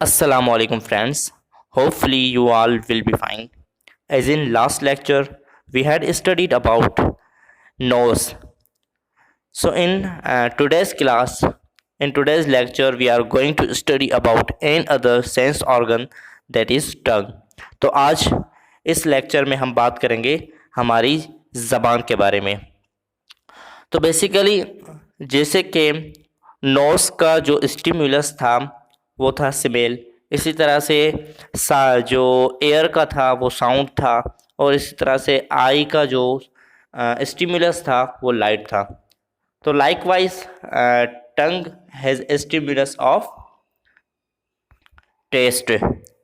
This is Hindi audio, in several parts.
Assalamu alaikum friends. Hopefully you all will be fine. As in last lecture we had studied about nose. So in today's lecture we are going to study about another sense organ that is tongue. तो आज इस लेक्चर में हम बात करेंगे हमारी ज़बान के बारे में। तो बेसिकली जैसे कि नोज़ का जो स्टिमुलस था वो था स्मेल, इसी तरह से जो एयर का था वो साउंड था, और इसी तरह से आई का जो स्टिमुलस था वो लाइट था। तो likewise tongue has stimulus of taste,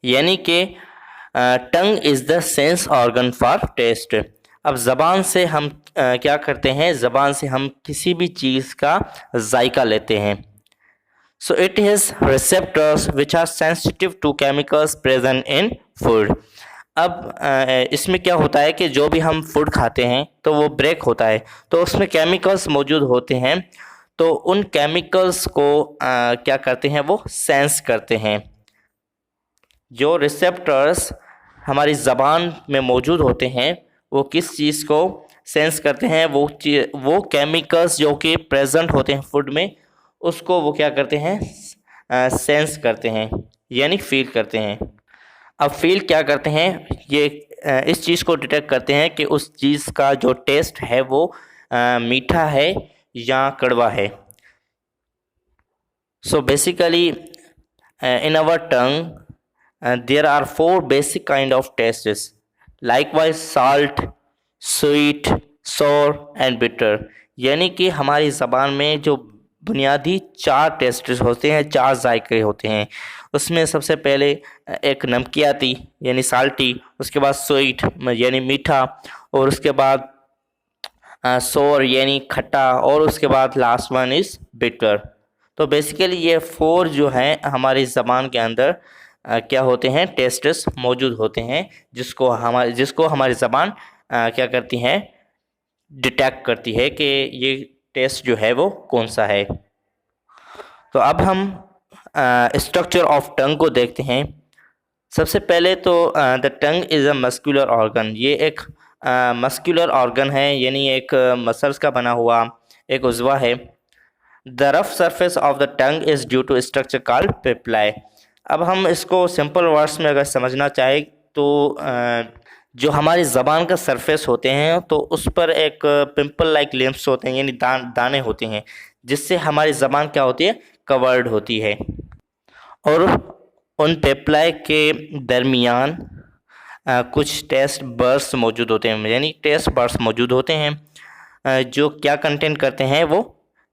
यानी कि tongue is the sense organ for taste. अब ज़बान से हम क्या करते हैं, ज़बान से हम किसी भी चीज़ का जायका लेते हैं। So it has receptors which are sensitive to chemicals present in food. अब इसमें क्या होता है कि जो भी हम फूड खाते हैं तो वो ब्रेक होता है, तो उसमें केमिकल्स मौजूद होते हैं। तो उन केमिकल्स को क्या करते हैं, वो सेंस करते हैं। जो रिसेप्टर्स हमारी ज़बान में मौजूद होते हैं वो किस चीज़ को सेंस करते हैं, वो केमिकल्स जो कि प्रेजेंट होते हैं फूड में, उसको वो क्या करते हैं, सेंस करते हैं, यानी फील करते हैं। अब फील क्या करते हैं, ये इस चीज़ को डिटेक्ट करते हैं कि उस चीज़ का जो टेस्ट है वो मीठा है या कड़वा है। So basically in our tongue there are 4 basic kind of tastes, likewise salt, sweet, sour and bitter. यानी कि हमारी ज़बान में जो बुनियादी 4 टेस्ट होते हैं, 4 जायके होते हैं। उसमें सबसे पहले एक नमकियाती यानी साल्टी, उसके बाद स्वीट यानी मीठा, और उसके बाद सोर यानी खट्टा, और उसके बाद लास्ट वन इज़ बिटर। तो बेसिकली ये 4 जो हैं हमारी ज़बान के अंदर क्या होते हैं, टेस्ट्स मौजूद होते हैं, जिसको हमारी ज़बान क्या करती हैं, डिटेक्ट करती है कि ये टेस्ट जो है वो कौन सा है। तो अब हम स्ट्रक्चर ऑफ टंग को देखते हैं। सबसे पहले तो the tongue is a muscular organ. ये एक मस्कुलर ऑर्गन है, यानी एक मसल्स का बना हुआ एक उज़्वा है। The rough surface of the tongue is due to structure called papillae. अब हम इसको सिंपल वर्ड्स में अगर समझना चाहें तो जो हमारी ज़बान का सरफेस होते हैं तो उस पर एक पिंपल लाइक लिम्स होते हैं, यानी दाने होते हैं, जिससे हमारी ज़बान क्या होती है, कवर्ड होती है। और उन पेप्लाई के दरमियान कुछ टेस्ट बर्ड्स मौजूद होते हैं, यानी टेस्ट बर्ड्स मौजूद होते हैं जो क्या कंटेन करते हैं, वो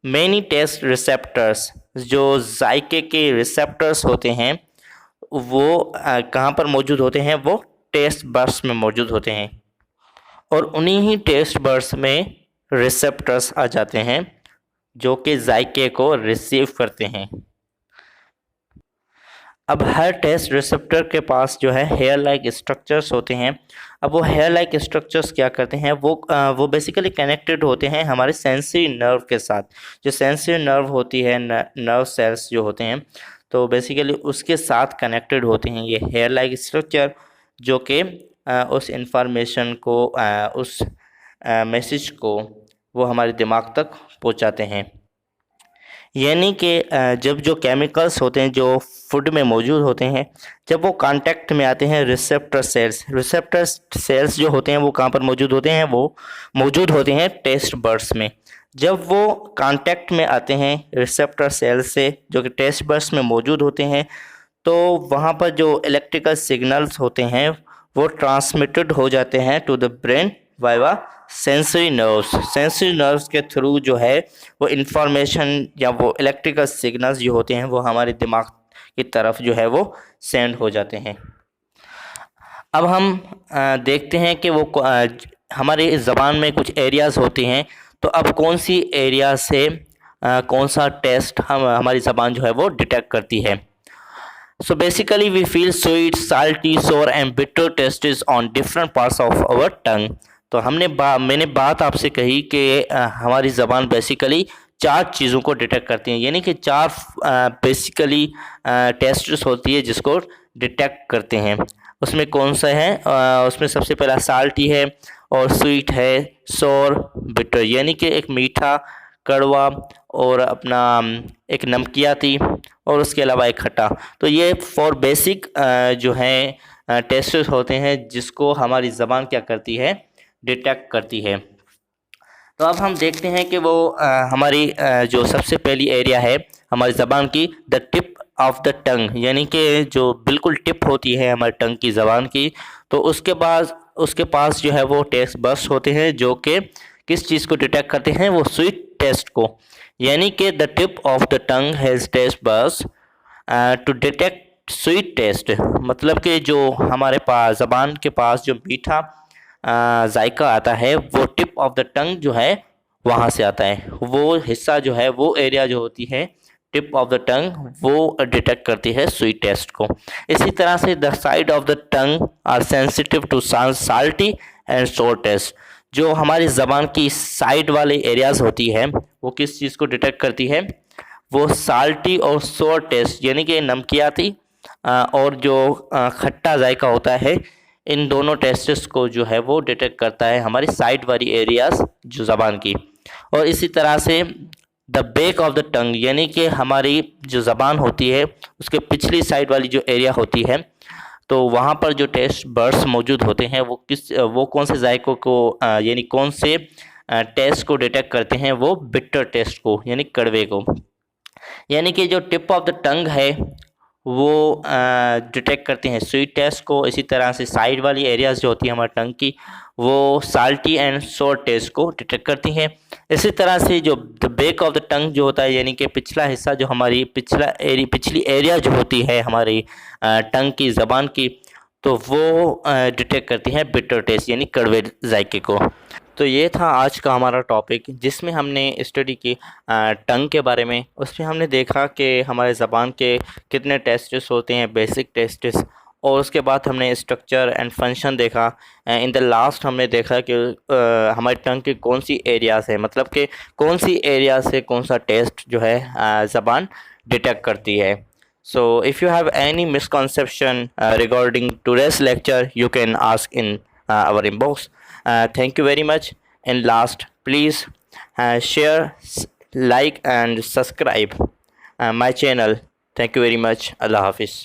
मैनी टेस्ट रिसेप्टर्स। जो जायके के रिसेप्टर्स होते हैं वो कहाँ पर मौजूद होते हैं, वो टेस्ट बर्ड्स में मौजूद होते हैं, और उन्हीं ही टेस्ट बर्ड्स में रिसेप्टर्स आ जाते हैं जो कि जायके को रिसीव करते हैं। अब हर टेस्ट रिसेप्टर के पास जो है हेयर लाइक स्ट्रक्चर्स होते हैं। अब वो हेयर लाइक स्ट्रक्चर्स क्या करते हैं, वो बेसिकली कनेक्टेड होते हैं हमारे सेंसरी नर्व के साथ। जो सेंसरी नर्व होती है, नर्व सेल्स जो होते हैं, तो बेसिकली उसके साथ कनेक्टेड होते हैं ये हेयर लाइक स्ट्रक्चर, जो कि उस इंफॉर्मेशन को, उस मैसेज को वो हमारे दिमाग तक पहुंचाते हैं। यानी कि जब जो केमिकल्स होते हैं जो फूड में मौजूद होते हैं, जब वो कांटेक्ट में आते हैं रिसेप्टर सेल्स जो होते हैं वो कहाँ पर मौजूद होते हैं, वो मौजूद होते हैं टेस्ट बर्ड्स में। जब वो कांटेक्ट में आते हैं रिसेप्टर सेल्स से जो कि टेस्ट बर्ड्स में मौजूद होते हैं, तो वहाँ पर जो इलेक्ट्रिकल सिग्नल्स होते हैं वो ट्रांसमिटेड हो जाते हैं to the brain via sensory nerves के थ्रू जो है वो इंफॉर्मेशन या वो इलेक्ट्रिकल सिग्नल्स जो होते हैं वो हमारे दिमाग की तरफ जो है वो सेंड हो जाते हैं। अब हम देखते हैं कि वो हमारी ज़बान में कुछ एरियाज़ होते हैं, तो अब कौन सी एरिया से कौन सा टेस्ट हमारी ज़बान जो है वो डिटेक्ट करती है। So basically we feel sweet, salty, sour and bitter tastes on different parts of our tongue. तो मैंने बात आपसे कही कि हमारी ज़बान बेसिकली चार चीज़ों को डिटेक्ट करती हैं, यानी कि चार बेसिकली टेस्ट्स होती है जिसको डिटेक्ट करते हैं। उसमें कौन सा है? उसमें सबसे पहला साल्टी है और स्वीट है, सोर, बिटर, यानी कि एक मीठा, कड़वा और अपना एक नमकियाती और उसके अलावा एक खट्टा। तो ये 4 बेसिक जो हैं टेस्ट होते हैं जिसको हमारी ज़बान क्या करती है? डिटेक्ट करती है। तो अब हम देखते हैं कि वो हमारी जो सबसे पहली एरिया है हमारी ज़बान की, the tip of the tongue, यानी कि जो बिल्कुल टिप होती है हमारी टंग की, ज़बान की। तो उसके पास जो है वो टेस्ट बर्ड्स होते हैं जो कि किस चीज़ को डिटेक्ट करते हैं? वो स्वीट टेस्ट को, यानी कि the tip of the tongue has taste buds to detect sweet taste. मतलब कि जो हमारे पास ज़बान के पास जो मीठा जायका आता है वो टिप ऑफ द टंग जो है वहाँ से आता है। वो हिस्सा जो है, वो एरिया जो होती है टिप ऑफ द टंग, वो डिटेक्ट करती है स्वीट टेस्ट को। इसी तरह से the side of the tongue are sensitive to salty and sour taste. जो हमारी ज़बान की साइड वाले एरियाज होती है वो किस चीज़ को डिटेक्ट करती है? वो साल्टी और सोर टेस्ट, यानी कि नमकियाती और जो खट्टा जायका होता है, इन दोनों टेस्ट्स को जो है वो डिटेक्ट करता है हमारी साइड वाली एरियाज जो ज़बान की। और इसी तरह से the back of the tongue, यानी कि हमारी जो ज़बान होती है उसके पिछली साइड वाली जो एरिया होती है, तो वहाँ पर जो टेस्ट बर्ड्स मौजूद होते हैं वो कौन से जायकों को यानी कौन से टेस्ट को डिटेक्ट करते हैं? वो बिटर टेस्ट को, यानी कड़वे को। यानी कि जो टिप ऑफ द टंग है वो डिटेक्ट करते हैं स्वीट टेस्ट को। इसी तरह से साइड वाली एरियाज जो होती है हमारे टंग की, वो साल्टी एंड सोर टेस्ट को डिटेक्ट करती हैं। इसी तरह से जो the back of the tongue जो होता है, यानी कि पिछला हिस्सा जो हमारी पिछली एरिया जो होती है हमारी टंग की, ज़बान की, तो वो डिटेक्ट करती हैं बिटर टेस्ट, यानी कड़वे जायके को। तो ये था आज का हमारा टॉपिक जिसमें हमने स्टडी की टंग के बारे में। उसमें हमने देखा कि हमारे ज़बान के कितने टेस्ट्स होते हैं, बेसिक टेस्ट्स, और उसके बाद हमने स्ट्रक्चर एंड फंक्शन देखा। इन द लास्ट हमने देखा कि हमारी टंग की कौन सी एरियाज है, मतलब कि कौन सी एरिया से कौन सा टेस्ट जो है ज़बान डिटेक्ट करती है। So if you have any misconception regarding today's lecture, you can ask in our inbox. Thank you very much. And last, please share, like and subscribe my channel. Thank you very much. Allah Hafiz.